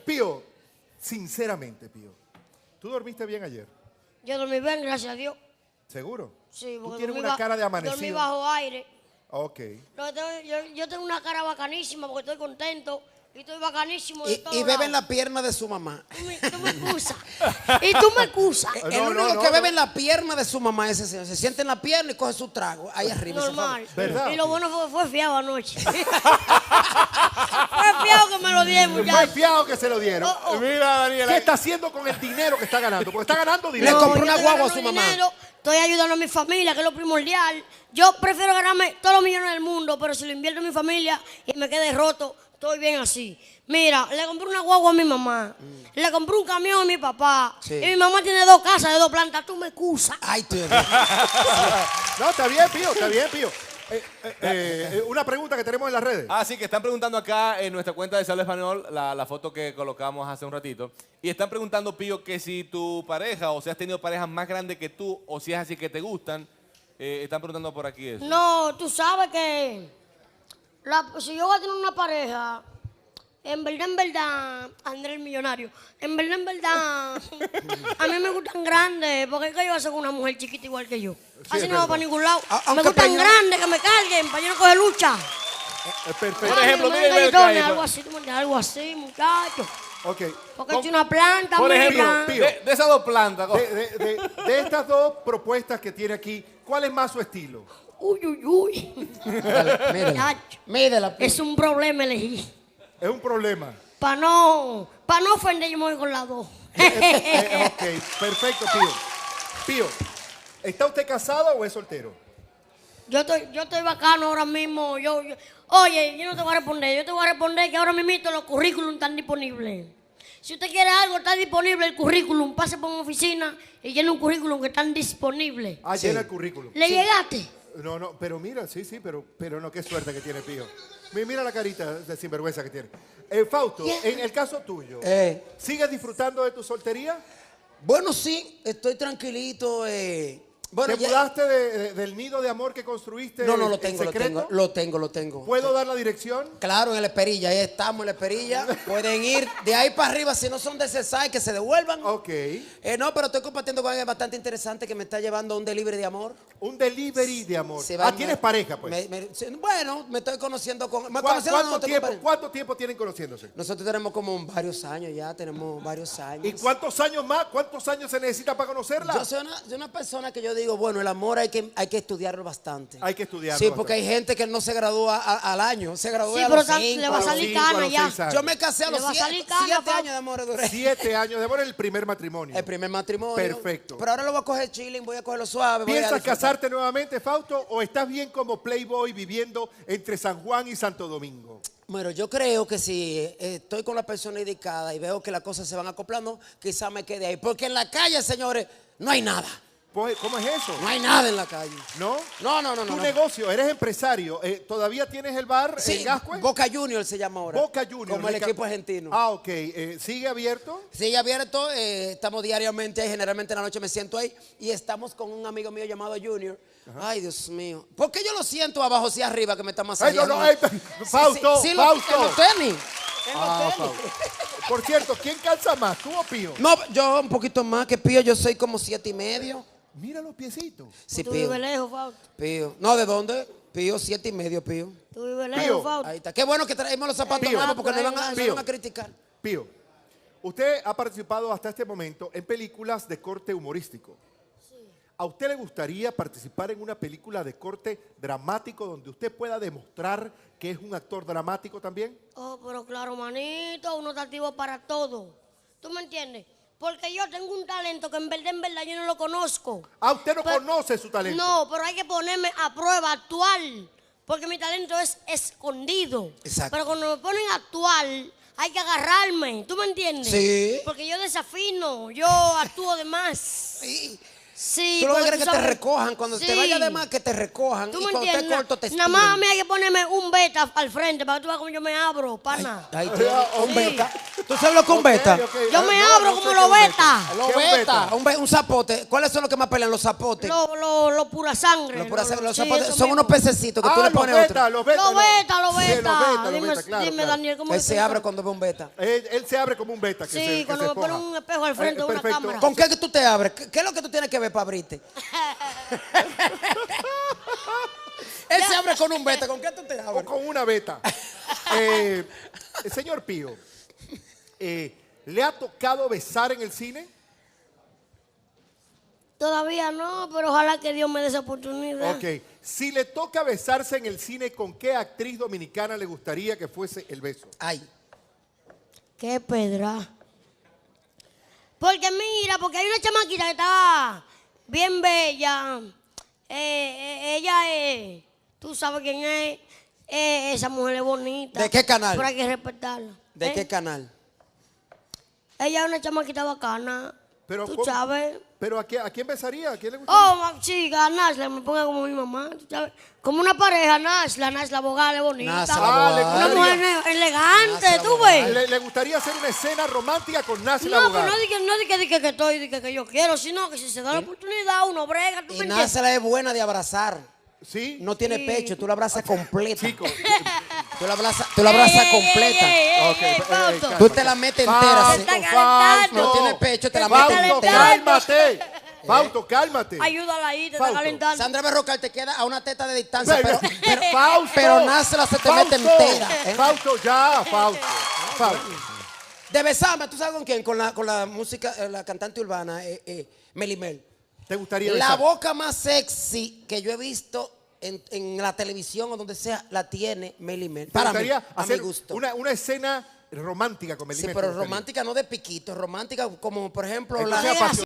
Pío, sinceramente, Pío, ¿tú dormiste bien ayer? Yo dormí bien, gracias a Dios. ¿Seguro? Sí, Tú porque tienes dormí una cara de dormí amanecido. bajo aire. Ok. Yo tengo una cara bacanísima porque estoy contento y estoy bacanísimo de Y todos bebe en lados. la pierna de su mamá. Tú me excusas. Y tú me excusas. El único que bebe en la pierna de su mamá es ese señor. Se siente en la pierna y coge su trago. Ahí arriba. Normal. ¿Verdad? Y lo bueno fue fiado anoche. Fue fiado que me lo di, Fue muchacho. fiado que se lo dieron. Mira, Daniela. ¿Qué está haciendo con el dinero que está ganando? Porque está ganando Le dinero. compró yo una estoy guagua a ganando su mamá. dinero, estoy ayudando a mi familia, que es lo primordial. Yo prefiero ganarme todos los millones del mundo, pero si lo invierto en mi familia y me quede roto, estoy bien así. Mira, le compré una guagua a mi mamá, le compré un camión a mi papá, Sí. y mi mamá tiene 2 casas de 2 plantas, tú me excusas. Ay, tú. No, está bien, Pío, está bien, Pío. Una pregunta que tenemos en las redes. Ah, sí, que están preguntando acá en nuestra cuenta de Salo Español, la foto que colocamos hace un ratito. Y están preguntando, Pío, que si tu pareja o si has tenido parejas más grandes que tú o si es así que te gustan. Están preguntando por aquí eso. No, tú sabes que si yo voy a tener una pareja, en verdad, Andrés el millonario, en verdad, a mí me gustan grandes, porque es que yo voy a ser una mujer chiquita igual que yo. Sí, Así es no voy verdad. para ningún lado. Aunque Me gustan Peña- grandes, que me carguen, para yo no coger lucha. Perfecto. Por ejemplo, Ay, mira el me Belcay, dones, pues. algo así, tú me entiendes, algo así, muchachos. Ok. Porque he hecho una planta, Por ejemplo, mira. Pío. de esas 2 plantas. De estas dos propuestas que tiene aquí, ¿cuál es más su estilo? Uy, uy, uy. Mídela. Chacho, Mídela. es un problema elegir. Es un problema. Para no ofender, yo me voy con las 2. Ok, perfecto, Pío. Pío, ¿está usted casado o es soltero? Yo estoy bacano ahora mismo. Oye, yo no te voy a responder. Yo te voy a responder que ahora mismo los currículum están disponibles. Si usted quiere algo, está disponible el currículum. Pase por mi oficina y llene un currículum que están disponibles. Ah, Sí. llena el currículum. ¿Le llegaste? No, pero mira, sí, pero no, qué suerte que tiene Pío. Mira la carita de sinvergüenza que tiene. Fausto, en el caso tuyo, ¿sigues disfrutando de tu soltería? Bueno, sí, estoy tranquilito. Bueno, ¿Te mudaste del nido de amor que construiste No, lo en tengo, secreto? lo tengo. ¿Puedo dar la dirección? Claro, en la Esperilla, ahí estamos en la Esperilla. Pueden ir de ahí para arriba, si no son de CESAI, que se devuelvan. Ok. No, pero estoy compartiendo con alguien bastante interesante que me está llevando a un delivery de amor. Un delivery de amor. Se va- ¿Tienes pareja, pues? Bueno, me estoy conociendo con... conociendo, no tengo pareja. ¿Cuánto tiempo tienen conociéndose? Nosotros tenemos como varios años ya, tenemos varios años. ¿Y cuántos años más? ¿Cuántos años se necesita para conocerla? Yo soy una persona que yo digo, bueno, el amor hay que estudiarlo bastante. Hay que estudiarlo Sí, porque bastante. hay gente que no se gradúa al año, se gradúa Sí, a pero los 5. le va a salir cinco, a cana los ya. 6 años. Yo me casé a Le los va a 7 salir cana, años de amor duré. 7 años de amor, el primer matrimonio. El primer matrimonio. Perfecto. Pero ahora lo voy a coger chilling, voy a cogerlo suave. voy a ¿Piensas disfrutar. casarte nuevamente, Fausto, o estás bien como playboy viviendo entre San Juan y Santo Domingo? Bueno, yo creo que si estoy con la persona indicada y veo que las cosas se van acoplando, quizás me quede ahí. Porque en la calle, señores, no hay nada. Pues, ¿cómo es eso? No hay nada en la calle. ¿No? No. Tu negocio, eres empresario. ¿Todavía tienes el bar Sí, en Gascue? Boca Junior se llama ahora. Boca Junior. Como el de Ca- equipo argentino. Ah, ok. ¿Sigue abierto? Sigue abierto, estamos diariamente ahí, generalmente en la noche me siento ahí y estamos con un amigo mío llamado Junior. Ay, Dios mío. ¿Por qué yo lo siento abajo hacia arriba que me está Ay, masajeando? Fausto, Sí, Fausto. en los tenis. Ah, Fausto. Por cierto, ¿quién calza más, tú o Pío? No, yo un poquito más que Pío, yo soy como 7.5. Mira los piecitos. Sí, Tú Pío. vives lejos, Fausto. Pío. No, ¿de dónde? Pío, 7.5, Pío. Tú vives Pío. lejos, Fausto. Ahí está. Qué bueno que traemos los zapatos Pío. nuevos porque no van a, Pío. van a criticar. Pío, usted ha participado hasta este momento en películas de corte humorístico. ¿A usted le gustaría participar en una película de corte dramático donde usted pueda demostrar que es un actor dramático también? Oh, pero claro, manito, uno está activo para todo. ¿Tú me entiendes? Porque yo tengo un talento que en verdad yo no lo conozco. Ah, usted no Pero- conoce su talento. No, pero hay que ponerme a prueba, actuar. Porque mi talento es escondido. Exacto. Pero cuando me ponen a actuar, hay que agarrarme. ¿Tú me entiendes? Sí. Porque yo desafino, yo actúo de más. Sí. Sí, Tú lo que porque quieres es que te sabes- recojan. Cuando te Sí. vaya de más, que te recojan. ¿Tú Y me cuando esté entiendes? corto, te Nada más a estiren. mí hay que ponerme un beta al frente para que tú veas cómo yo me abro, pana. Ahí tiene, un Sí. beta. ¿Tú sabes lo que es un Ok, beta? ok. Yo me No, abro no como sé los qué es un beta. Los ¿Qué es un beta, beta? un zapote. ¿Cuáles son los que más pelean? Los zapotes. Los pura sangre. Los puras- los sí, zapotes eso son unos mismo. pececitos que tú le Los pones beta, otro. los beta. Los beta, los Sí, beta. los beta, claro, Dime, claro. Daniel, ¿cómo Él es se que abre está? cuando ve un beta. Él se abre como un beta. Sí, que cuando se me pone esponja. un espejo al frente de una Perfecto. cámara. ¿Con qué que tú te abres? ¿Qué es lo que tú tienes que ver para abrirte? Él se abre con un beta. ¿Con qué tú te O abres? con una beta. Señor Pío, ¿le ha tocado besar en el cine? Todavía no, pero ojalá que Dios me dé esa oportunidad. Ok. Si le toca besarse en el cine, ¿con qué actriz dominicana le gustaría que fuese el beso? Ay. Qué pedra. Porque mira, porque hay una chamaquita que está bien bella. Ella es, tú sabes quién es. Esa mujer es bonita. ¿De qué canal? Pero hay que respetarla. ¿De ¿Eh? qué canal? Ella es una chamaquita bacana. Pero Tú ¿cómo? sabes. ¿Pero a quién besaría? ¿A quién le gustaría? Oh, chica, Nasla, me ponga como mi mamá. ¿Tú sabes? Como una pareja, Nasla abogada, es bonita. Nasla, le abogada. Una mujer elegante, Nasla, tú abogada. ves. ¿Le gustaría hacer una escena romántica con Nancy la No, abogada? pues no diga que estoy, diga que yo quiero, sino que si se da la oportunidad, uno brega, tú Y me entiendes. Násela es buena de abrazar. ¿Sí? No tiene Sí. pecho, tú la abrazas completa. Chico. Tú la abrazas completa. Ok, Fausto. calma. Tú te la metes entera. Fausto, sí. Está calentando. No tiene pecho, te la Está metes Fausto, entera. cálmate. Fausto, cálmate. Ayúdala ahí, te está Fausto. calentando. Sandra Berrocal te queda a una teta de distancia, pero Fausto. pero Násela se te mete Fausto. entera. ¿eh? Fausto, ya, Fausto. Fausto. De besarme, ¿tú sabes con quién? Con la música, la cantante urbana, Mely Mel. ¿Te gustaría La besar? boca más sexy que yo he visto en la televisión o donde sea, la tiene Mely Mel. ¿Te Para mí, gustaría a mi hacer gusto. una escena romántica con Melissa? Sí, pero romántica no de piquito, romántica como por ejemplo Entonces, la... apasionada.